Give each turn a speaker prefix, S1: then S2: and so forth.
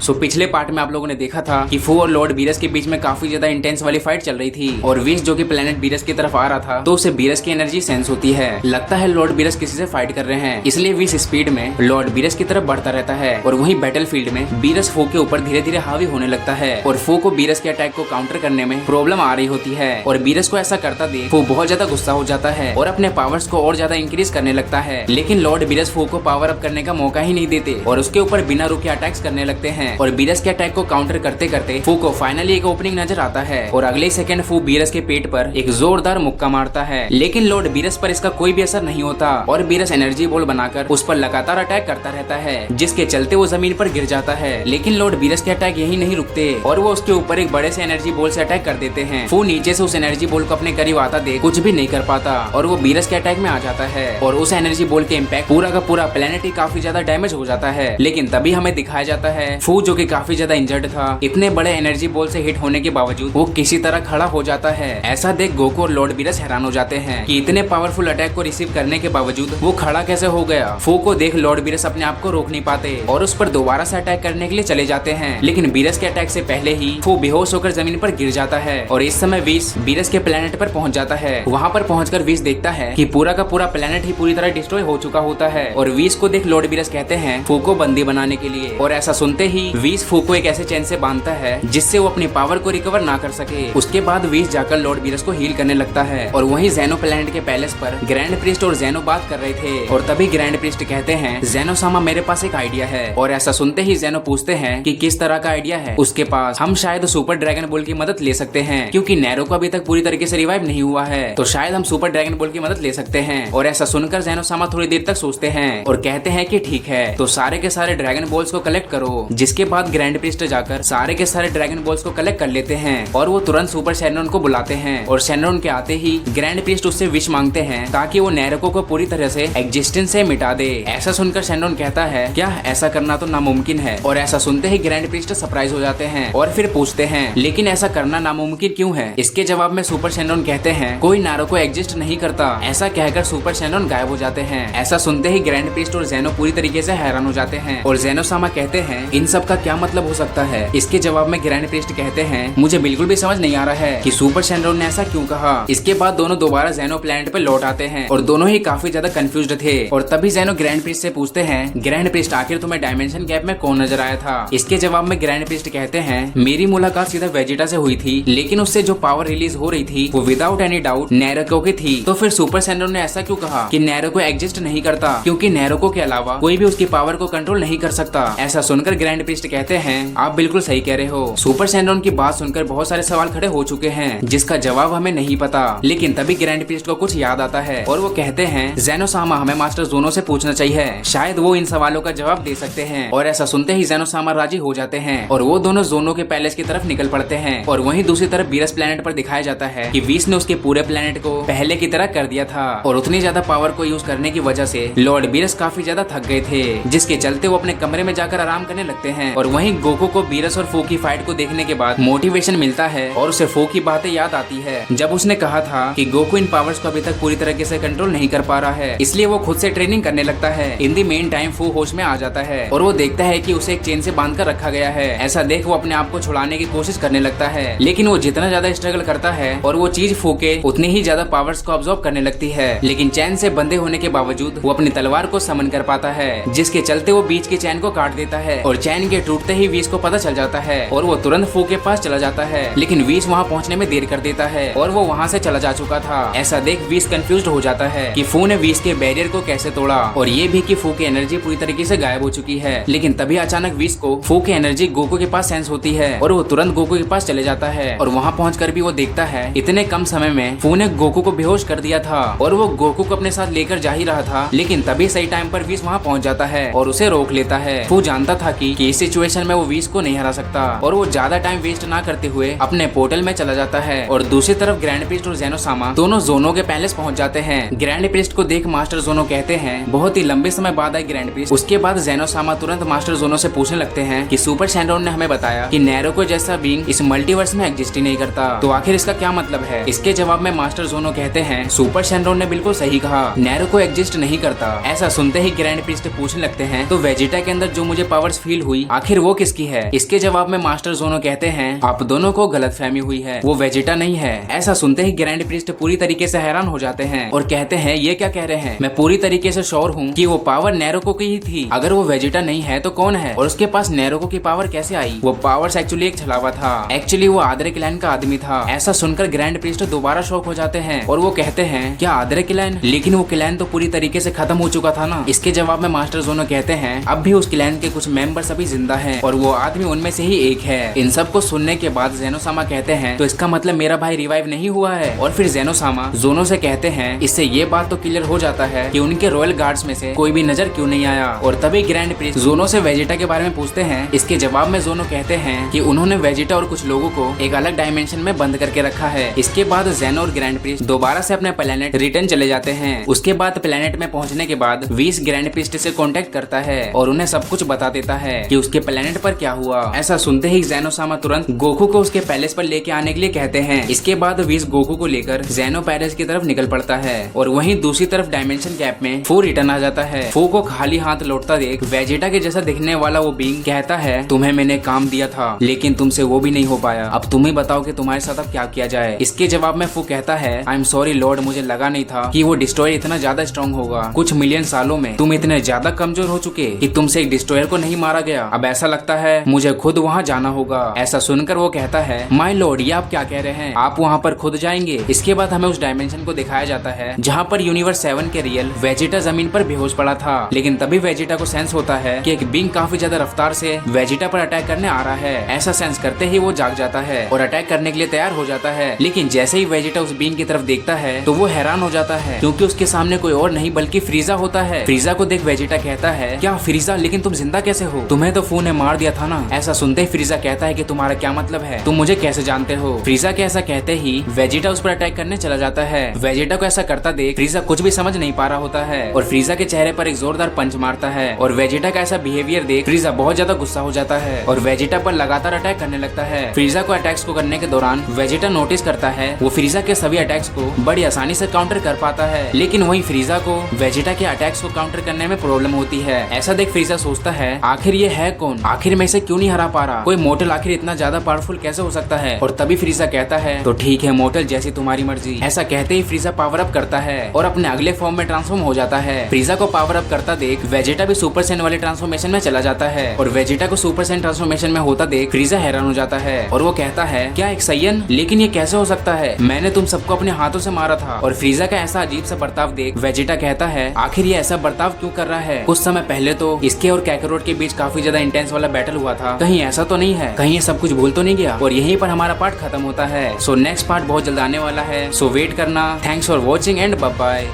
S1: सो पिछले पार्ट में आप लोगों ने देखा था कि फू और लॉर्ड बीरस के बीच में काफी ज्यादा इंटेंस वाली फाइट चल रही थी और विश जो कि प्लेनेट बीरस की तरफ आ रहा था तो उसे बीरस की एनर्जी सेंस होती है। लगता है लॉर्ड बीरस किसी से फाइट कर रहे हैं, इसलिए विश स्पीड में लॉर्ड बीरस की तरफ बढ़ता रहता है और वहीं बैटलफील्ड में बीरस फू के ऊपर धीरे धीरे हावी होने लगता है और फू को बीरस के अटैक को काउंटर करने में प्रॉब्लम आ रही होती है और बीरस को ऐसा करता देख फू बहुत ज्यादा गुस्सा हो जाता है और अपने पावर्स को और ज्यादा इंक्रीज करने लगता है। लेकिन लॉर्ड बीरस फू को पावर अप करने का मौका ही नहीं देते और उसके ऊपर बिना रुके अटैक्स करने लगते हैं और बीरस के अटैक को काउंटर करते करते फू को फाइनली एक ओपनिंग नजर आता है और अगले सेकंड फू बीरस के पेट पर एक जोरदार मुक्का मारता है। लेकिन लॉर्ड बीरस पर इसका कोई भी असर नहीं होता और बीरस एनर्जी बॉल बनाकर उस पर लगातार अटैक करता रहता है, जिसके चलते वो जमीन पर गिर जाता है। लेकिन लॉर्ड बीरस के अटैक यही नहीं रुकते और वो उसके ऊपर एक बड़े से एनर्जी बॉल से अटैक कर देते हैं। फू नीचे से उस एनर्जी बॉल को अपने करीब आता देख कुछ भी नहीं कर पाता और वो बीरस के अटैक में आ जाता है और उस एनर्जी बॉल के इम्पैक्ट पूरा का पूरा प्लेनेट ही काफी ज्यादा डैमेज हो जाता है। लेकिन तभी हमें दिखाया जाता है फू जो कि काफी ज्यादा इंजर्ड था, इतने बड़े एनर्जी बॉल से हिट होने के बावजूद वो किसी तरह खड़ा हो जाता है। ऐसा देख गोकू और लॉर्ड बीरस हैरान हो जाते हैं कि इतने पावरफुल अटैक को रिसीव करने के बावजूद वो खड़ा कैसे हो गया। फू को देख लॉर्ड बीरस अपने आप को रोक नहीं पाते और उस पर दोबारा से अटैक करने के लिए चले जाते हैं, लेकिन बीरस के अटैक से पहले ही फू बेहोश होकर जमीन पर गिर जाता है और इस समय विश बीरस के प्लेनेट पर पहुंच जाता है। वहां पर पहुंचकर विश देखता है कि पूरा का पूरा प्लेनेट ही पूरी तरह डिस्ट्रॉय हो चुका होता है और विश को देख लॉर्ड बीरस कहते हैं फू को बंदी बनाने के लिए और ऐसा सुनते ही विश फू को एक ऐसे चैन से बांधता है जिससे वो अपनी पावर को रिकवर ना कर सके। उसके बाद विश जाकर लॉर्ड बीरस को हील करने लगता है और वहीं ज़ेनो प्लेनेट के पैलेस पर ग्रैंड प्रिस्ट और ज़ेनो बात कर रहे थे और तभी ग्रैंड प्रिस्ट कहते हैं ज़ेनो सामा मेरे पास एक आइडिया है और ऐसा सुनते ही ज़ेनो पूछते हैं कि किस तरह का आइडिया है उसके पास। हम शायद सुपर ड्रैगन बॉल की मदद ले सकते हैं क्योंकि नैरो को अभी तक पूरी तरीके से रिवाइव नहीं हुआ है, तो शायद हम सुपर ड्रैगन बॉल की मदद ले सकते हैं। और ऐसा सुनकर ज़ेनो सामा थोड़ी देर तक सोचते हैं और कहते हैं कि ठीक है, तो सारे के सारे ड्रैगन बॉल्स को कलेक्ट करो। जिसके बाद ग्रैंड प्रिस्ट जाकर सारे के सारे ड्रैगन बॉल्स को कलेक्ट कर लेते हैं और वो तुरंत सुपर शेनरॉन को बुलाते हैं और शेनरॉन के आते ही ग्रैंड प्रिस्ट उससे विश मांगते हैं ताकि वो नेरको को पूरी तरह से एग्जिस्टेंस से मिटा दे। ऐसा सुनकर शेनरॉन कहता है क्या ऐसा करना तो नामुमकिन है और ऐसा सुनते ही ग्रैंड प्रिस्ट सरप्राइज हो जाते हैं और फिर पूछते हैं लेकिन ऐसा करना नामुमकिन क्यों है। इसके जवाब में सुपर शेनरॉन कहते हैं कोई नारुको एग्जिस्ट नहीं करता। ऐसा कहकर सुपर शेनरॉन गायब हो जाते हैं। ऐसा सुनते ही ग्रैंड प्रिस्ट और ज़ेनो पूरी तरीके से हैरान हो जाते हैं और ज़ेनो सामा कहते हैं इन सब का क्या मतलब हो सकता है। इसके जवाब में ग्रैंड प्रिस्ट कहते हैं मुझे बिल्कुल भी समझ नहीं आ रहा है कि सुपर शेनरॉन ने ऐसा क्यों कहा। इसके बाद दोनों दोबारा ज़ेनो प्लेनेट पे लौट आते हैं और दोनों ही काफी ज्यादा कंफ्यूज्ड थे और तभी ज़ेनो ग्रैंड प्रिस्ट से पूछते हैं ग्रैंड प्रिस्ट आखिर तुम्हें डायमेंशन गैप में कौन नजर आया था। इसके जवाब में ग्रैंड प्रिस्ट कहते हैं मेरी मुलाकात सीधा वेजिटा से हुई थी, लेकिन उससे जो पावर रिलीज हो रही थी वो विदाउट एनी डाउट नेरोको की थी। तो फिर सुपर शेनरॉन ने ऐसा क्यों कहा कि नेरोको एग्जिस्ट नहीं करता क्योंकि नेरोको के अलावा कोई भी उसकी पावर को कंट्रोल नहीं कर सकता। ऐसा सुनकर ग्रैंड प्रिस्ट कहते हैं आप बिल्कुल सही कह रहे हो। सुपर शेनरॉन की बात सुनकर बहुत सारे सवाल खड़े हो चुके हैं जिसका जवाब हमें नहीं पता, लेकिन तभी ग्रैंड प्रिस्ट को कुछ याद आता है और वो कहते हैं ज़ेनो सामा हमें मास्टर ज़ोनो से पूछना चाहिए, शायद वो इन सवालों का जवाब दे सकते हैं। और ऐसा सुनते ही ज़ेनो सामा राजी हो जाते हैं और वो दोनों ज़ोनो के पैलेस की तरफ निकल पड़ते हैं। और वहीं दूसरी तरफ बीरस प्लेनेट पर दिखाया जाता है कि विश ने उसके पूरे प्लेनेट को पहले की तरह कर दिया था और उतनी ज्यादा पावर को यूज करने की वजह से लॉर्ड बीरस काफी ज्यादा थक गए थे, जिसके चलते वो अपने कमरे में जाकर आराम करने लगते हैं। और वहीं गोकू को बीरस और फू की फाइट को देखने के बाद मोटिवेशन मिलता है और उसे फू की बातें याद आती है जब उसने कहा था कि गोकू इन पावर्स को अभी तक पूरी तरीके से कंट्रोल नहीं कर पा रहा है, इसलिए वो खुद से ट्रेनिंग करने लगता है। इन दी मेन टाइम फू होश में आ जाता है और वो देखता है कि उसे एक चेन से बांध कर रखा गया है। ऐसा देख वो अपने आप को छुड़ाने की कोशिश करने लगता है, लेकिन वो जितना ज्यादा स्ट्रगल करता है और वो चीज फूके उतनी ही ज्यादा पावर्स को अब्सॉर्ब करने लगती है। लेकिन चैन से बंधे होने के बावजूद वो अपनी तलवार को समन कर पाता है, जिसके चलते वो बीच के चैन को काट देता है और चैन के टूटते ही विश को पता चल जाता है और वो तुरंत फू के पास चला जाता है। लेकिन विश वहाँ पहुँचने में देर कर देता है और वो वहाँ से चला जा चुका था। ऐसा देख विश कंफ्यूज हो जाता है कि फू ने विश के बैरियर को कैसे तोड़ा और ये भी कि फू की एनर्जी पूरी तरीके से गायब हो चुकी है। लेकिन तभी अचानक विश को फू की एनर्जी गोकू के पास सेंस होती है और वो तुरंत गोकू के पास चले जाता है और वहाँ पहुंचकर भी वो देखता है इतने कम समय में फू ने गोकू को बेहोश कर दिया था और वो गोकू को अपने साथ लेकर जा ही रहा था। लेकिन तभी सही टाइम पर विश वहाँ पहुंच जाता है और उसे रोक लेता है। फू जानता था कि इस सिचुएशन में वो विश को नहीं हरा सकता और वो ज्यादा टाइम वेस्ट ना करते हुए अपने पोर्टल में चला जाता है। और दूसरी तरफ ग्रैंड प्रिस्ट और ज़ेनो सामा दोनों ज़ोनो के पैलेस पहुंच जाते हैं। ग्रैंड प्रिस्ट को देख मास्टर ज़ोनो कहते हैं बहुत ही लंबे समय बाद आए ग्रैंड प्रिस्ट। उसके बाद ज़ेनो सामा तुरंत मास्टर ज़ोनो से पूछने लगते हैं कि सुपर शेनरॉन ने हमें बताया कि नेरोको जैसा बीइंग इस मल्टीवर्स में एग्जिस्ट ही नहीं करता, तो आखिर इसका क्या मतलब है। इसके जवाब में मास्टर ज़ोनो कहते हैं सुपर शेनरॉन ने बिल्कुल सही कहा, नेरोको एग्जिस्ट नहीं करता। ऐसा सुनते ही ग्रैंड प्रिस्ट पूछने लगते हैं तो वेजिटा के अंदर जो मुझे पावर्स फील हुई आखिर वो किसकी है? इसके जवाब में मास्टर जोनो कहते हैं आप दोनों को गलतफहमी हुई है, वो वेजिटा नहीं है। ऐसा सुनते ही ग्रैंड प्रिस्ट पूरी तरीके से हैरान हो जाते हैं और कहते हैं ये क्या कह रहे हैं? मैं पूरी तरीके से श्योर हूँ कि वो पावर नेरोको की ही थी। अगर वो वेजिटा नहीं है तो कौन है और उसके पास नेरोको की पावर कैसे आई? वो पावर्स एक्चुअली एक छलावा था। एक्चुअली वो आदरे क्लैन का आदमी था। ऐसा सुनकर ग्रैंड प्रिस्ट दोबारा शॉक हो जाते हैं और वो कहते हैं क्या आदरे क्लैन? लेकिन वो क्लैन तो पूरी तरीके से खत्म हो चुका था ना। इसके जवाब में मास्टर जोनो कहते हैं अब भी उस क्लैन के कुछ मेंबर्स अभी जिंदा हैं और वो आदमी उनमें से ही एक है। इन सब को सुनने के बाद जेनोसामा कहते हैं तो इसका मतलब मेरा भाई रिवाइव नहीं हुआ है। और फिर जेनोसामा जोनो से कहते हैं इससे ये बात तो क्लियर हो जाता है कि उनके रॉयल गार्ड्स में से कोई भी नजर क्यों नहीं आया। और तभी ग्रैंड प्रिस्ट जोनो से वेजिटा के बारे में पूछते हैं। इसके जवाब में जोनो कहते हैं कि उन्होंने वेजिटा और कुछ लोगों को एक अलग डायमेंशन में बंद करके रखा है। इसके बाद जेनो और ग्रैंड प्रिस्ट दोबारा से अपने प्लेनेट रिटर्न चले जाते हैं। उसके बाद प्लेनेट में पहुंचने के बाद विस ग्रैंड प्रिस्ट से कांटेक्ट करता है और उन्हें सब कुछ बता देता है कि उसके प्लेनेट पर क्या हुआ। ऐसा सुनते ही जेनोसामा तुरंत गोकू को उसके पैलेस पर लेके आने के लिए कहते हैं। इसके बाद विस गोकू को लेकर जेनो पैलेस की तरफ निकल पड़ता है और वहीं दूसरी तरफ डायमेंशन गैप में फू रिटर्न आ जाता है। फू को खाली हाथ लौटता देख वेजिटा के जैसा दिखने वाला वो बीइंग कहता है तुम्हें मैंने काम दिया था लेकिन तुमसे वो भी नहीं हो पाया। अब तुम ही बताओ कि तुम्हारे साथ अब क्या किया जाए। इसके जवाब में फू कहता है आई एम सॉरी लॉर्ड, मुझे लगा नहीं था कि वो डिस्ट्रॉयर इतना ज्यादा स्ट्रॉन्ग होगा। कुछ मिलियन सालों में तुम इतने ज्यादा कमजोर हो चुके कि तुमसे एक डिस्ट्रॉयर को नहीं मारा गया। अब ऐसा लगता है मुझे खुद वहाँ जाना होगा। ऐसा सुनकर वो कहता है माय लॉर्ड ये आप क्या कह रहे हैं, आप वहाँ पर खुद जाएंगे। इसके बाद हमें उस डायमेंशन को दिखाया जाता है जहाँ पर यूनिवर्स 7 के रियल वेजिटा जमीन पर बेहोश पड़ा था। लेकिन तभी वेजिटा को सेंस होता है कि एक बीइंग काफी ज्यादा रफ्तार से वेजिटा पर अटैक करने आ रहा है। ऐसा सेंस करते ही वो जाग जाता है और अटैक करने के लिए तैयार हो जाता है। लेकिन जैसे ही वेजिटा उस बीइंग की तरफ देखता है तो वो हैरान हो जाता है क्योंकि उसके सामने कोई और नहीं बल्कि फ्रीजा होता है। फ्रीजा को देख वेजिटा कहता है क्या फ्रीजा, लेकिन तुम जिंदा कैसे हो? तुम्हें तो फू ने मार दिया था ना। ऐसा सुनते ही फ्रीजा कहता है कि तुम्हारा क्या मतलब है, तुम मुझे कैसे जानते हो? फ्रीजा के ऐसा कहते ही वेजिटा उस पर अटैक करने चला जाता है। वेजिटा को ऐसा करता देख फ्रीजा कुछ भी समझ नहीं पा रहा होता है और फ्रीजा के चेहरे पर एक जोरदार पंच मारता है। और वेजिटा का ऐसा बिहेवियर देख फ्रीजा बहुत ज्यादा गुस्सा हो जाता है और वेजिटा पर लगातार अटैक करने लगता है। फ्रीजा को अटैक्स को करने के दौरान वेजिटा नोटिस करता है वो फ्रीजा के सभी अटैक्स को बड़ी आसानी से काउंटर कर पाता है। लेकिन वहीं फ्रीजा को वेजिटा के अटैक्स को काउंटर करने में प्रॉब्लम होती है। ऐसा देख फ्रीजा सोचता है आखिर ये है कौन, आखिर मैं इसे क्यों नहीं हरा पा रहा? कोई मोर्टल आखिर इतना ज्यादा पावरफुल कैसे हो सकता है? और तभी फ्रीजा कहता है तो ठीक है मोर्टल, जैसी तुम्हारी मर्जी। ऐसा कहते ही फ्रीजा पावर अप करता है और अपने अगले फॉर्म में ट्रांसफॉर्म हो जाता है। फ्रीजा को पावर अप करता देख वेजिटा भी सुपर सैन वाले ट्रांसफॉर्मेशन में चला जाता है और वेजिटा को सुपर सैन ट्रांसफॉर्मेशन में होता देख फ्रीजा हैरान हो जाता है और वो कहता है क्या एक सैयन, लेकिन ये कैसे हो सकता है? मैंने तुम सबको अपने हाथों से मारा था। और फ्रीजा का ऐसा अजीब सा बर्ताव देख वेजिटा कहता है आखिर ये ऐसा बर्ताव क्यों कर रहा है? कुछ समय पहले तो इसके और कैकरोट के बीच काफी ज्यादा इंटेंस वाला बैटल हुआ था, कहीं ऐसा तो नहीं है, कहीं ये सब कुछ भूल तो नहीं गया? और यहीं पर हमारा पार्ट खत्म होता है। सो नेक्स्ट पार्ट बहुत जल्द आने वाला है, सो वेट करना। Thanks for watching and bye bye.